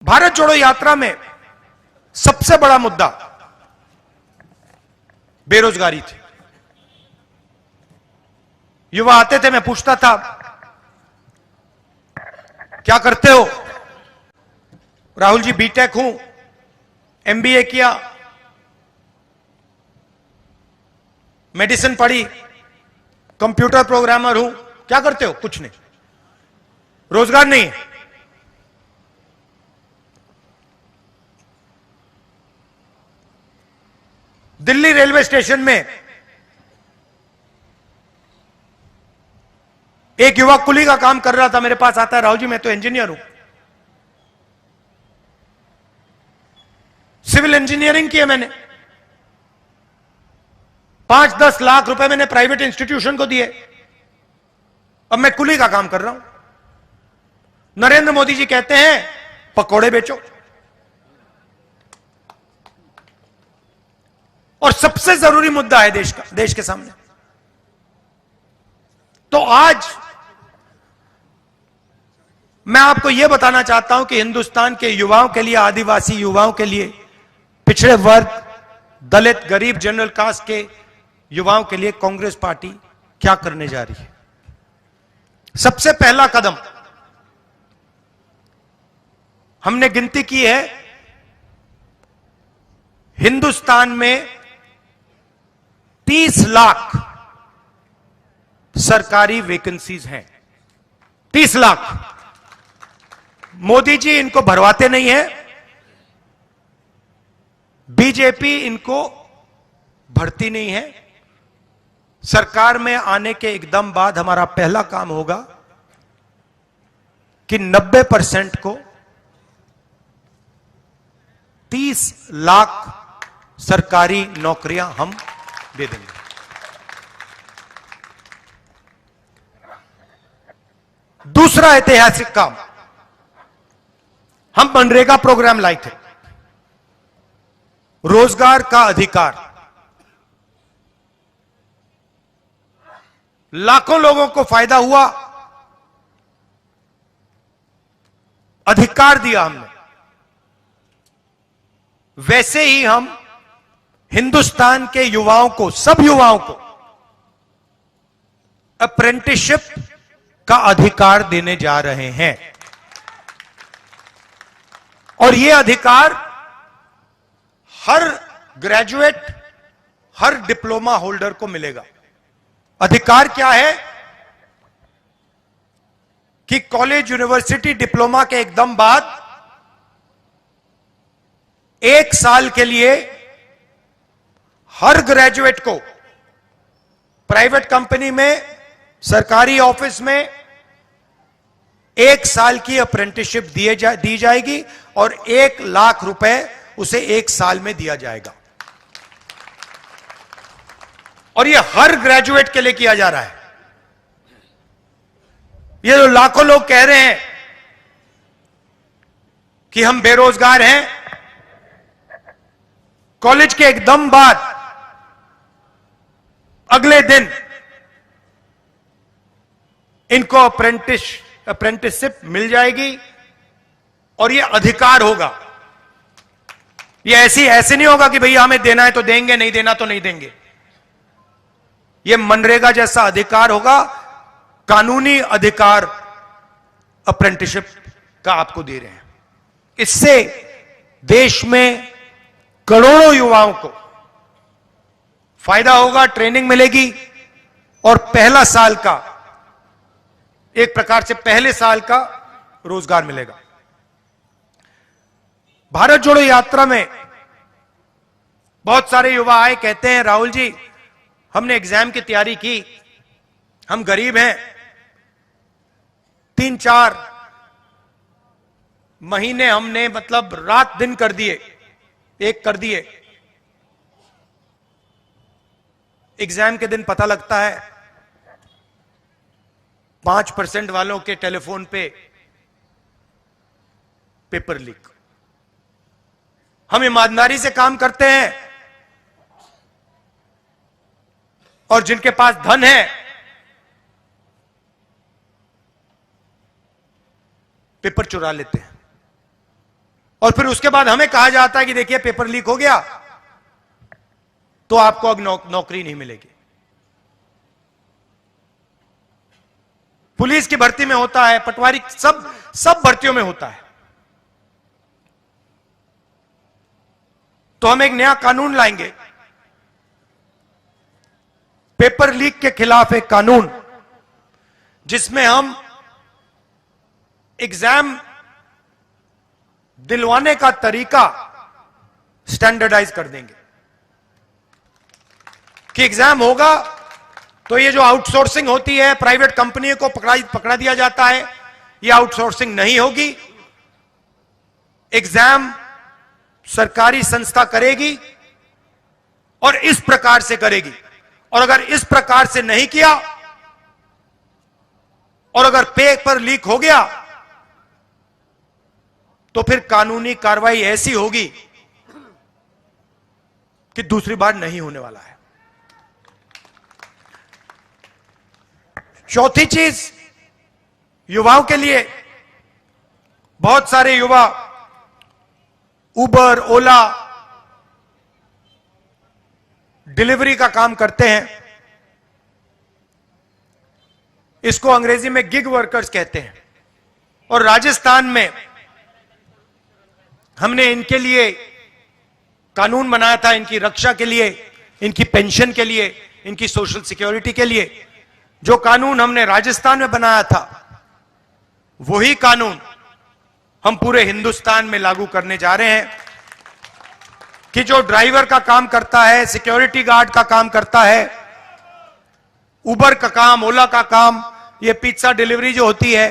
भारत जोड़ो यात्रा में सबसे बड़ा मुद्दा बेरोजगारी थी। युवा आते थे, मैं पूछता था क्या करते हो? राहुल जी बीटेक हूं, एमबीए किया, मेडिसिन पढ़ी, कंप्यूटर प्रोग्रामर हूं। क्या करते हो? कुछ नहीं, रोजगार नहीं है। दिल्ली रेलवे स्टेशन में एक युवक कुली का काम कर रहा था, मेरे पास आता है, राहुल जी मैं तो इंजीनियर हूं, सिविल इंजीनियरिंग की है मैंने, 5-10 लाख रुपए मैंने प्राइवेट इंस्टीट्यूशन को दिए, अब मैं कुली का काम कर रहा हूं। नरेंद्र मोदी जी कहते हैं पकौड़े बेचो। और सबसे जरूरी मुद्दा है देश का, देश के सामने। तो आज मैं आपको यह बताना चाहता हूं कि हिंदुस्तान के युवाओं के लिए, आदिवासी युवाओं के लिए, पिछड़े वर्ग, दलित, गरीब, जनरल कास्ट के युवाओं के लिए कांग्रेस पार्टी क्या करने जा रही है। सबसे पहला कदम हमने गिनती की है, हिंदुस्तान में 30 लाख सरकारी वैकेंसीज हैं। 30 लाख। मोदी जी इनको भरवाते नहीं है, बीजेपी इनको भरती नहीं है। सरकार में आने के एकदम बाद हमारा पहला काम होगा कि 90% को 30 लाख सरकारी नौकरियां हम दे देंगे। दूसरा ऐतिहासिक काम, हम मनरेगा प्रोग्राम लाए थे, रोजगार का अधिकार। लाखों लोगों को फायदा हुआ, अधिकार दिया हमने। वैसे ही हम हिंदुस्तान के युवाओं को, सब युवाओं को अप्रेंटिसशिप का अधिकार देने जा रहे हैं। और यह अधिकार हर ग्रेजुएट, हर डिप्लोमा होल्डर को मिलेगा। अधिकार क्या है कि कॉलेज, यूनिवर्सिटी, डिप्लोमा के एकदम बाद 1 साल के लिए हर ग्रेजुएट को प्राइवेट कंपनी में, सरकारी ऑफिस में 1 साल की अप्रेंटिसशिप दी जाएगी और 1 लाख रुपए उसे 1 साल में दिया जाएगा। और यह हर ग्रेजुएट के लिए किया जा रहा है। ये जो लाखों लोग कह रहे हैं कि हम बेरोजगार हैं, कॉलेज के एकदम बाद अगले दिन इनको अप्रेंटिसशिप मिल जाएगी और यह अधिकार होगा। यह ऐसे नहीं होगा कि भैया हमें देना है तो देंगे, नहीं देना तो नहीं देंगे। यह मनरेगा जैसा अधिकार होगा, कानूनी अधिकार अप्रेंटिसशिप का आपको दे रहे हैं। इससे देश में करोड़ों युवाओं को फायदा होगा, ट्रेनिंग मिलेगी और पहला साल का, एक प्रकार से पहले साल का रोजगार मिलेगा। भारत जोड़ो यात्रा में बहुत सारे युवा आए, कहते हैं राहुल जी हमने एग्जाम की तैयारी की, हम गरीब हैं, 3-4 महीने हमने मतलब रात दिन कर दिए, एक कर दिए। एग्जाम के दिन पता लगता है 5% वालों के टेलीफोन पे पेपर लीक। हम ईमानदारी से काम करते हैं और जिनके पास धन है पेपर चुरा लेते हैं। और फिर उसके बाद हमें कहा जाता है कि देखिए पेपर लीक हो गया तो आपको अब नौकरी नहीं मिलेगी। पुलिस की भर्ती में होता है, पटवारी, सब भर्तियों में होता है। तो हम एक नया कानून लाएंगे, पेपर लीक के खिलाफ एक कानून, जिसमें हम एग्जाम दिलवाने का तरीका स्टैंडर्डाइज कर देंगे कि एग्जाम होगा तो ये जो आउटसोर्सिंग होती है, प्राइवेट कंपनी को पकड़ा दिया जाता है, ये आउटसोर्सिंग नहीं होगी। एग्जाम सरकारी संस्था करेगी और इस प्रकार से करेगी, और अगर इस प्रकार से नहीं किया और अगर पेपर लीक हो गया तो फिर कानूनी कार्रवाई ऐसी होगी कि दूसरी बार नहीं होने वाला है। चौथी चीज, युवाओं के लिए बहुत सारे युवा उबर, ओला, डिलीवरी का काम करते हैं। इसको अंग्रेजी में गिग वर्कर्स कहते हैं। और राजस्थान में हमने इनके लिए कानून बनाया था, इनकी रक्षा के लिए, इनकी पेंशन के लिए, इनकी सोशल सिक्योरिटी के लिए। जो कानून हमने राजस्थान में बनाया था वही कानून हम पूरे हिंदुस्तान में लागू करने जा रहे हैं कि जो ड्राइवर का काम करता है, सिक्योरिटी गार्ड का काम करता है, उबर का काम, ओला का काम, ये पिज्जा डिलीवरी जो होती है,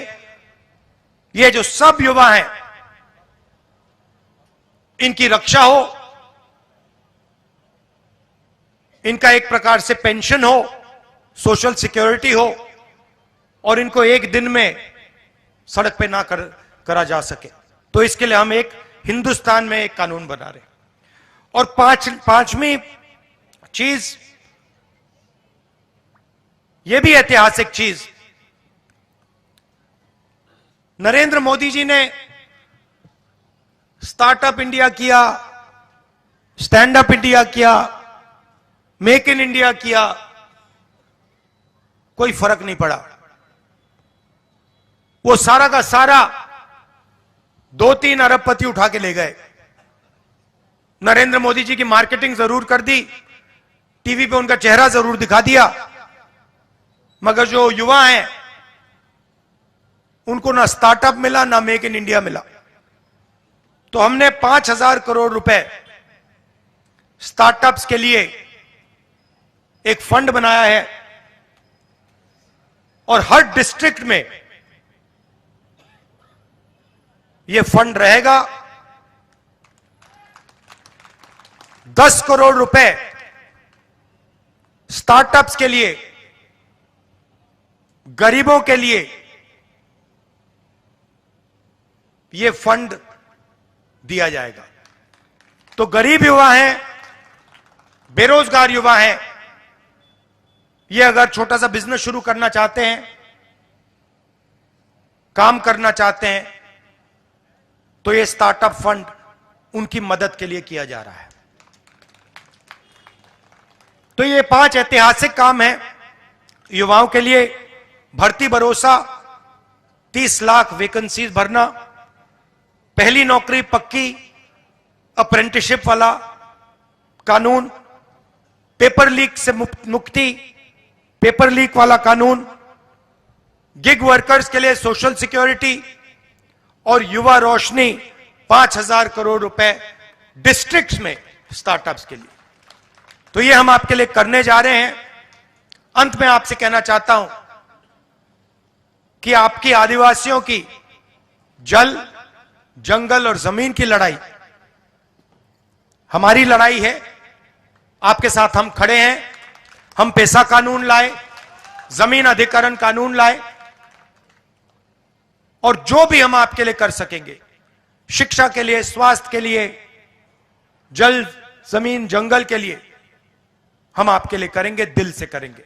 ये जो सब युवा हैं, इनकी रक्षा हो, इनका एक प्रकार से पेंशन हो, सोशल सिक्योरिटी हो, और इनको एक दिन में सड़क पे ना करा जा सके। तो इसके लिए हम एक हिंदुस्तान में एक कानून बना रहे हैं। और पांचवी चीज, यह भी ऐतिहासिक चीज, नरेंद्र मोदी जी ने स्टार्टअप इंडिया किया, स्टैंड अप इंडिया किया, मेक इन इंडिया किया, कोई फर्क नहीं पड़ा। वो सारा का सारा 2-3 अरबपति उठा के ले गए। नरेंद्र मोदी जी की मार्केटिंग जरूर कर दी, टीवी पे उनका चेहरा जरूर दिखा दिया, मगर जो युवा हैं उनको ना स्टार्टअप मिला, ना मेक इन इंडिया मिला। तो हमने 5,000 करोड़ रुपए स्टार्टअप्स के लिए एक फंड बनाया है, और हर डिस्ट्रिक्ट में यह फंड रहेगा। 10 करोड़ रुपए स्टार्टअप्स के लिए, गरीबों के लिए यह फंड दिया जाएगा। तो गरीब युवा हैं, बेरोजगार युवा हैं, ये अगर छोटा सा बिजनेस शुरू करना चाहते हैं, काम करना चाहते हैं, तो ये स्टार्टअप फंड उनकी मदद के लिए किया जा रहा है। तो ये 5 ऐतिहासिक काम हैं युवाओं के लिए। भर्ती भरोसा, 30 लाख वैकेंसीज भरना, पहली नौकरी पक्की, अप्रेंटिसशिप वाला कानून, पेपर लीक से मुक्ति, पेपर लीक वाला कानून, गिग वर्कर्स के लिए सोशल सिक्योरिटी, और युवा रोशनी 5,000 करोड़ रुपए डिस्ट्रिक्ट्स में स्टार्टअप्स के लिए। तो ये हम आपके लिए करने जा रहे हैं। अंत में आपसे कहना चाहता हूं कि आपकी आदिवासियों की जल, जंगल और जमीन की लड़ाई हमारी लड़ाई है। आपके साथ हम खड़े हैं। हम पैसा कानून लाए, जमीन अधिकरण कानून लाए, और जो भी हम आपके लिए कर सकेंगे, शिक्षा के लिए, स्वास्थ्य के लिए, जल, जमीन, जंगल के लिए, हम आपके लिए करेंगे, दिल से करेंगे।